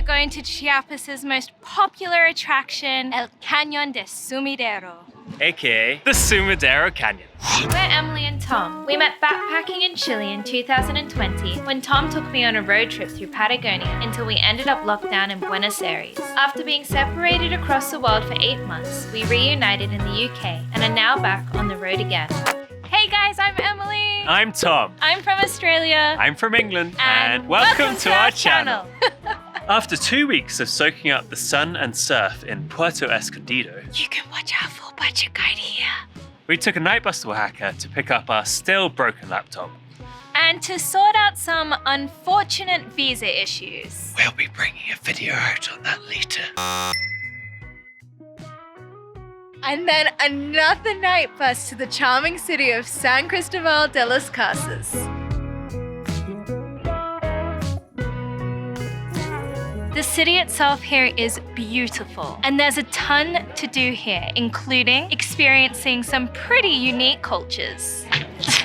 going to Chiapas' most popular attraction, El Cañon del Sumidero. AKA the Sumidero Canyon. We're Emily and Tom. We met backpacking in Chile in 2020 when Tom took me on a road trip through Patagonia until we ended up locked down in Buenos Aires. After being separated across the world for 8 months, we reunited in the UK and are now back on the road again. Hey guys, I'm Emily. I'm Tom. I'm from Australia. I'm from England. And welcome to our channel. After 2 weeks of soaking up the sun and surf in Puerto Escondido, You can watch our full budget guide here. we took a night bus to Oaxaca to pick up our still broken laptop. And to sort out some unfortunate visa issues. We'll be bringing a video out on that later. And then another night bus to the charming city of San Cristobal De Las Casas. The city itself here is beautiful, and there's a ton to do here, including experiencing some pretty unique cultures.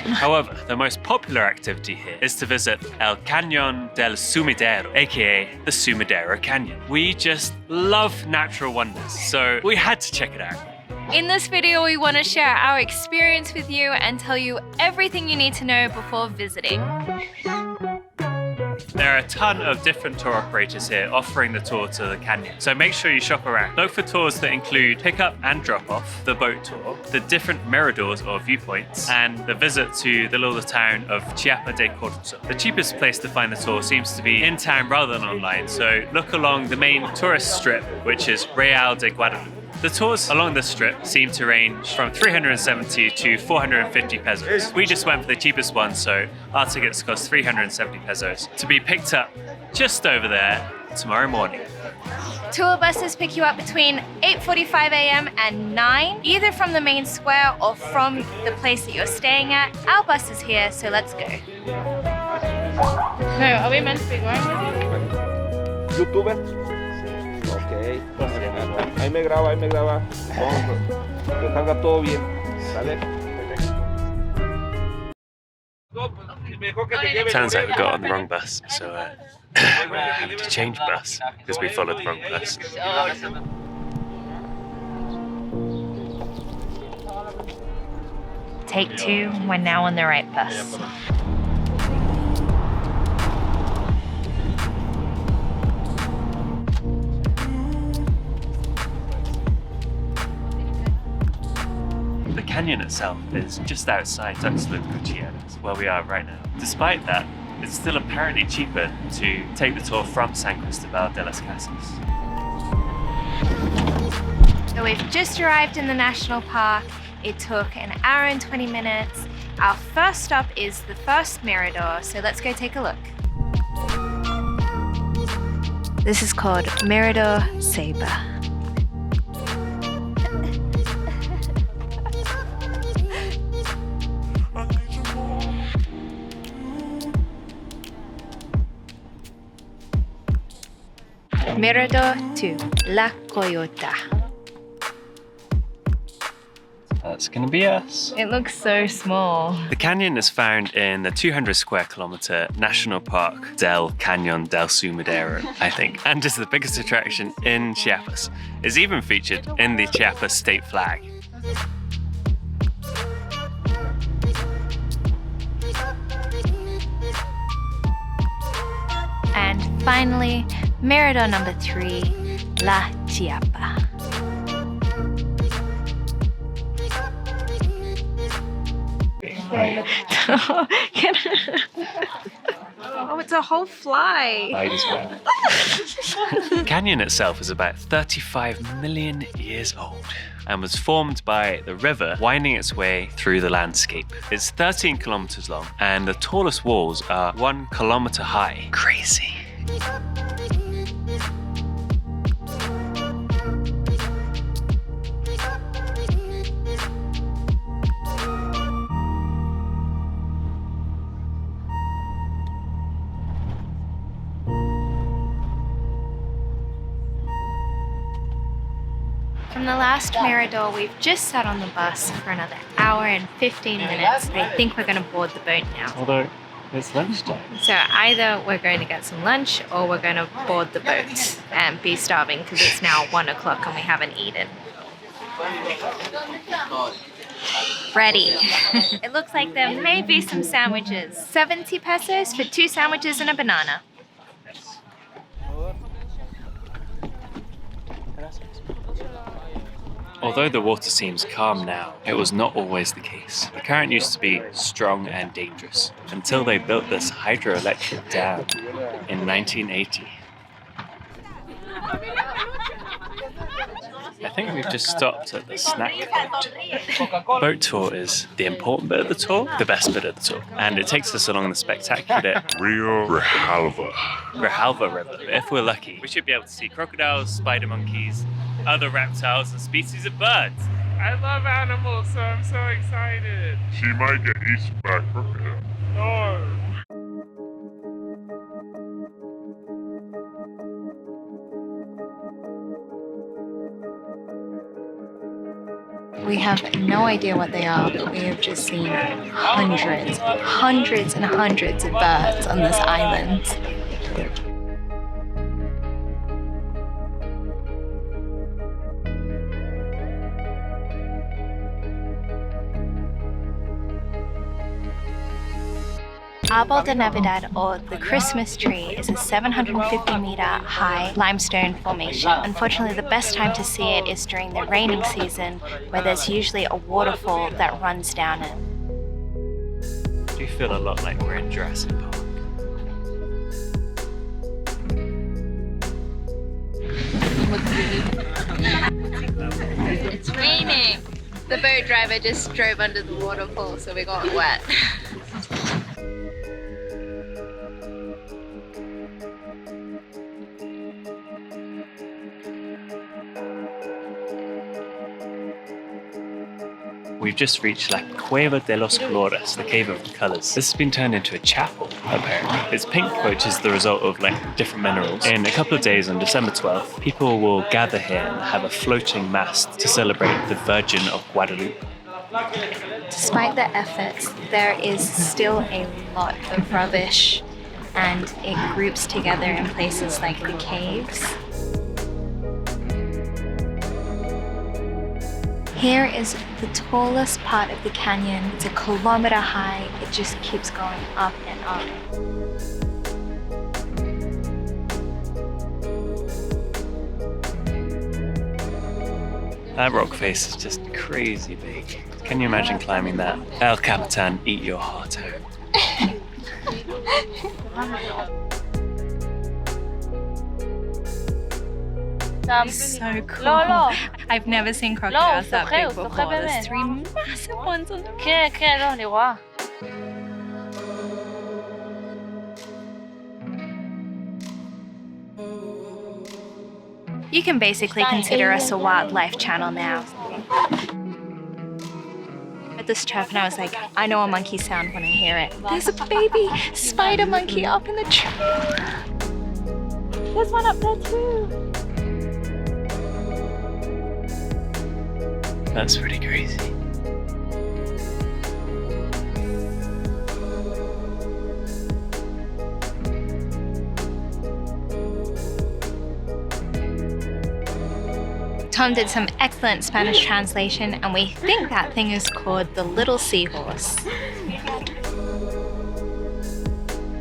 However, the most popular activity here is to visit El Cañon del Sumidero, aka the Sumidero Canyon. We just love natural wonders, so we had to check it out. In this video, we want to share our experience with you and tell you everything you need to know before visiting. There are a ton of different tour operators here offering the tour to the canyon, so make sure you shop around. Look for tours that include pick-up and drop-off, the boat tour, the different miradors or viewpoints, and the visit to the little town of Chiapa de Corzo. The cheapest place to find the tour seems to be in town rather than online, so look along the main tourist strip, which is Real de Guadalupe. The tours along this strip seem to range from 370 to 450 pesos. We just went for the cheapest one, so our tickets cost 370 pesos to be picked up just over there tomorrow morning. Tour buses pick you up between 8:45 a.m. and 9, either from the main square or from the place that you're staying at. Our bus is here, so let's go. No, are we meant to be going with you? ¿YouTuber? Ok, ahí me graba, Vamos, que salga todo bien, ¿sale? Turns out we got on the wrong bus, so we're having to change bus because we followed the wrong bus. Take 2, we're now on the right bus. The canyon itself is just outside Tuxtla Gutiérrez, where we are right now. Despite that, it's still apparently cheaper to take the tour from San Cristobal De Las Casas. So we've just arrived in the national park. It took an hour and 20 minutes. Our first stop is the first Mirador, so let's go take a look. This is called Mirador Saber. Mirador 2, La Coyota. That's gonna be us. It looks so small. The canyon is found in the 200 square kilometer national park del Cañon del Sumidero, I think, and is the biggest attraction in Chiapas. It's even featured in the Chiapas state flag. And finally, Mirador number 3, La Chiapa. Oh, it's a whole fly. The canyon itself is about 35 million years old and was formed by the river winding its way through the landscape. It's 13 kilometers long and the tallest walls are 1 kilometer high. Crazy. From the last Mirador, we've just sat on the bus for another hour and 15 minutes. I think we're going to board the boat now. Although It's lunchtime. So either we're going to get some lunch or we're going to board the boat and be starving because it's now 1 o'clock and we haven't eaten. Ready. It looks like there may be some sandwiches. 70 pesos for 2 sandwiches and a banana. Although the water seems calm now, it was not always the case. The current used to be strong and dangerous until they built this hydroelectric dam in 1980. I think we've just stopped at the snack boat. Boat tour is the important bit of the tour, the best bit of the tour, and it takes us along the spectacular Rio Grijalva River. If we're lucky, we should be able to see crocodiles, spider monkeys, other reptiles and species of birds. I love animals, so I'm so excited. She might get eaten by a crocodile. No. We have no idea what they are, but we have just seen hundreds and hundreds of birds on this island. Arbol de Navidad, or the Christmas tree, is a 750-meter high limestone formation. Unfortunately, the best time to see it is during the raining season, where there's usually a waterfall that runs down it. I do feel a lot like we're in Jurassic Park. It's raining! The boat driver just drove under the waterfall, so we got wet. We've just reached La Cueva de Colores, the Cave of the Colors. This has been turned into a chapel, apparently. It's pink, which is the result of different minerals. In a couple of days on December 12th, people will gather here and have a floating mast to celebrate the Virgin of Guadalupe. Despite the efforts, there is still a lot of rubbish, and it groups together in places like the caves. Here is the tallest part of the canyon. It's 1 kilometer high. It just keeps going up and up. That rock face is just crazy big. Can you imagine climbing that? El Capitan, eat your heart out. So cool. I've never seen crocodiles that big before. There's 3 massive ones on the You can basically consider us a wildlife channel now. At this trap, and I was like, I know a monkey sound when I hear it. There's a baby spider monkey up in the tree. There's one up there too. That's pretty crazy. Tom did some excellent Spanish translation, and we think that thing is called the little seahorse.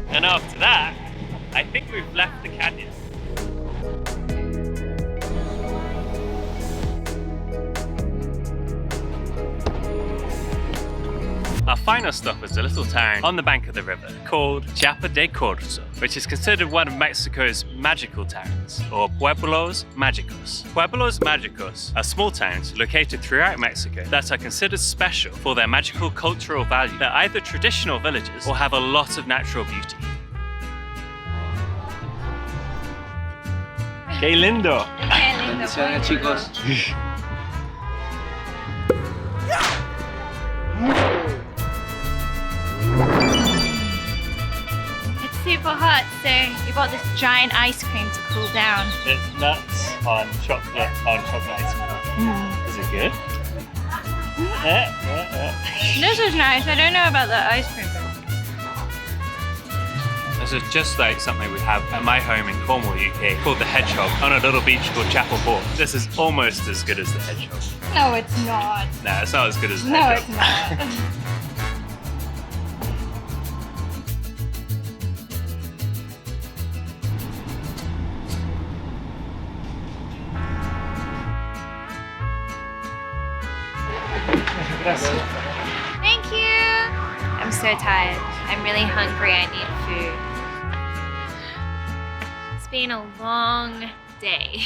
And after that, I think we've left the canyon. Our final stop was a little town on the bank of the river called Chiapa de Corzo, which is considered one of Mexico's magical towns, or pueblos mágicos. Pueblos mágicos are small towns located throughout Mexico that are considered special for their magical cultural value. They're either traditional villages or have a lot of natural beauty. ¡Qué lindo! Bendiciones, chicos. It's super hot, so we bought this giant ice cream to cool down. It's nuts on chocolate ice cream. Is it good? This is nice. I don't know about the ice cream. This is just like something we have at my home in Cornwall, UK, called the Hedgehog, on a little beach called Chapel Port. This is almost as good as the Hedgehog. No, it's not. No, it's not as good as the No, Hedgehog. it's not. Thank you. I'm so tired. I'm really hungry. I need food. It's been a long day.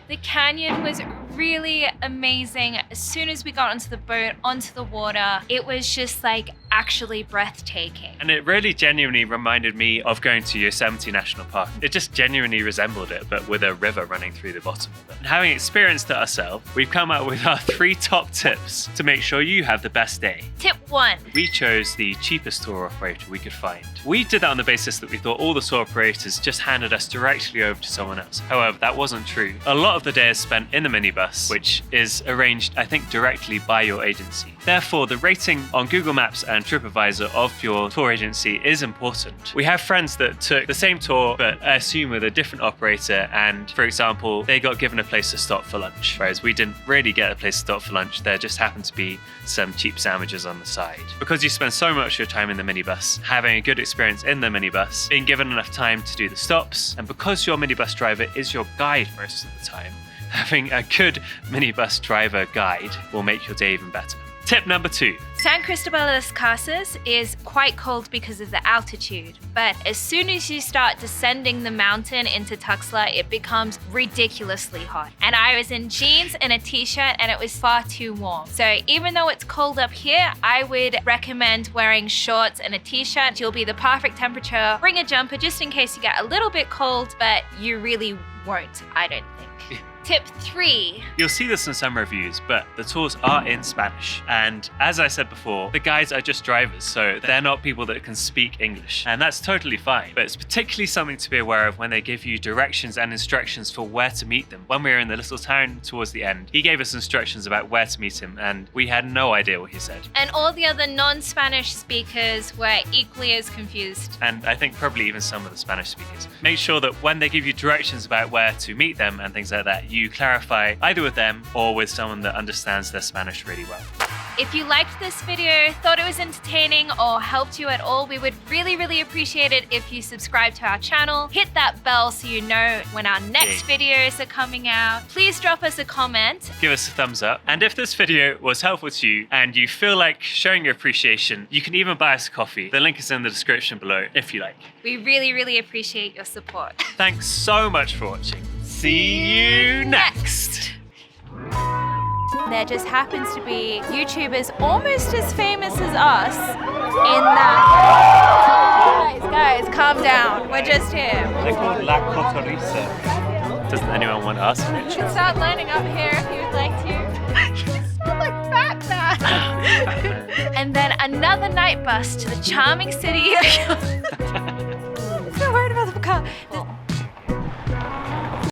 The canyon was really amazing. As soon as we got onto the boat, onto the water, it was just like actually breathtaking. And it really genuinely reminded me of going to Yosemite National Park. It just genuinely resembled it, but with a river running through the bottom of it. And having experienced it ourselves, we've come up with our 3 top tips to make sure you have the best day. Tip 1. We chose the cheapest tour operator we could find. We did that on the basis that we thought all the tour operators just handed us directly over to someone else. However, that wasn't true. A lot of the day is spent in the minibus, which is arranged, I think, directly by your agency. Therefore, the rating on Google Maps and TripAdvisor of your tour agency is important. We have friends that took the same tour, but I assume with a different operator, and for example, they got given a place to stop for lunch, whereas we didn't really get a place to stop for lunch. There just happened to be some cheap sandwiches on the side. Because you spend so much of your time in the minibus, having a good experience in the minibus, being given enough time to do the stops, and because your minibus driver is your guide most of the time, having a good minibus driver guide will make your day even better. Tip number 2. San Cristobal De Las Casas is quite cold because of the altitude, but as soon as you start descending the mountain into Tuxtla, it becomes ridiculously hot. And I was in jeans and a t-shirt and it was far too warm. So even though it's cold up here, I would recommend wearing shorts and a t-shirt. You'll be the perfect temperature. Bring a jumper just in case you get a little bit cold, but you really won't, I don't think. Tip 3. You'll see this in some reviews, but the tours are in Spanish. And as I said before, the guides are just drivers, so they're not people that can speak English. And that's totally fine. But it's particularly something to be aware of when they give you directions and instructions for where to meet them. When we were in the little town towards the end, he gave us instructions about where to meet him, and we had no idea what he said. And all the other non-Spanish speakers were equally as confused. And I think probably even some of the Spanish speakers. Make sure that when they give you directions about where to meet them and things like that, you clarify either with them or with someone that understands their Spanish really well. If you liked this video, thought it was entertaining, or helped you at all, we would really appreciate it if you subscribe to our channel. Hit that bell so you know when our next videos are coming out. Please drop us a comment. Give us a thumbs up. And if this video was helpful to you and you feel like showing your appreciation, you can even buy us a coffee. The link is in the description below if you like. We really appreciate your support. Thanks so much for watching. See you next. There just happens to be YouTubers almost as famous as us in that. Guys, calm down. We're just here. They're called La Cotoriza. Doesn't anyone want us? You should start lining up here if you would like to. You smell like fat man. And then another night bus to the charming city. I'm so worried about the car.